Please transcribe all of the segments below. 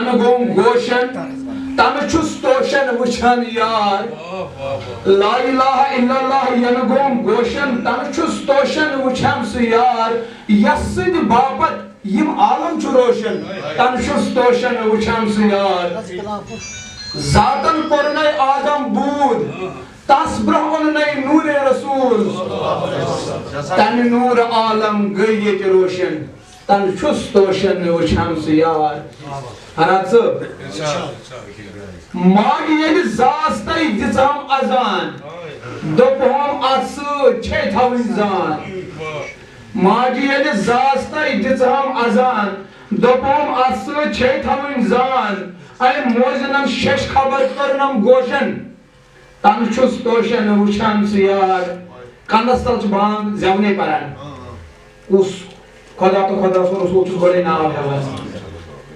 گوم گوشن تم چھس توشن وچھان یار لا الہ الا اللہ ین گوم گوشن تم چھس توشن وچھان سو یار یس سد باپت یم عالم چھ روشن تم چھس توشن وچھان سو یار ذاتن پرنے آدم بود تس برہن نئی نور رسول تن نور عالم گئی یت روشن تن چھس توشن وچھان سو یار حرات صاحب ماگ یل زاستے دژم اذان دوپہم ات سۭتۍ چھے تھاوٕنۍ زان ماگ یل زاستے دژم اذان دوپہم ات سۭتۍ چھے تھاوٕنۍ زان اے موزنم شش خبر کرنم گوشن تن چھس توشن وچھان سُہ یار کندس تل چھ بانگ زیونے پران کس خدا تو خدا سو رسول چھس گۄڈے ناو ہیوان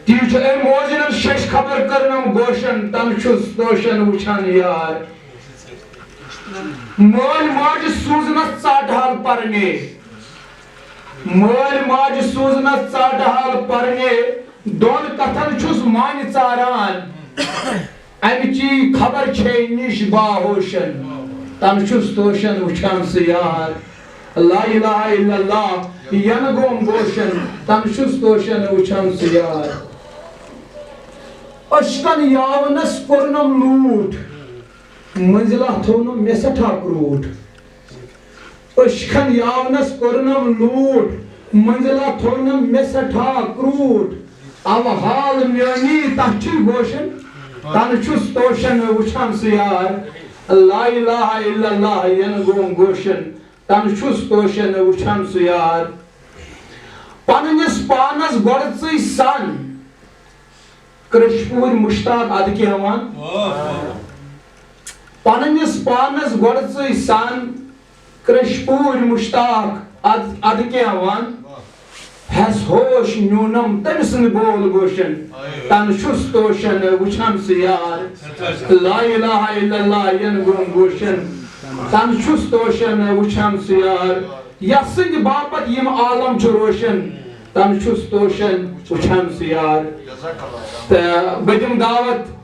تیچ اے موزنم شش خبر کرنم گوشن تن چھس توشن وچھان یار مول ماج سوزنس ژٹ حال پرنے مول ماج سوزنس ژٹ حال پرنے دون کتھن چھس مانہِ ژاران امچی خبر چھے نش باہوشن تن چھس توشن وچھان سُہ یار لا الہ الا اللہ ین گوم گوشن تن چھس توشن وچھان سُہ یار اشکن یاونس کورنم لوٹ منزلہ تھونم مے سٹھا کروٹ اشکن یاونس کورنم لوٹ منزلہ تھونم مے سٹھا کروٹ او حال میانی تچھی گوشن تن چھس توشن وچھان سُہ یار لا الہ الا اللہ ین گوم گوشن تن چھس توشن وچھان سُہ یار پننس پانس گۄڈٕ سن کرشپور مشتاق اد کہوان پننس پانس گۄڈٕ سن کرشپور مشتاق اد کہوان ہس ہوش نیونم تم سن بول گوشن تن چھس توشن وچھان سُہ یار لا الہ الا اللہ ین گوم گوشن تن چھس توشن وچھان سُہ یار یس سند باپت یم عالم چھ روشن تن چھس توشن وچھان سُہ یار بہٕ دِمہٕ دعوت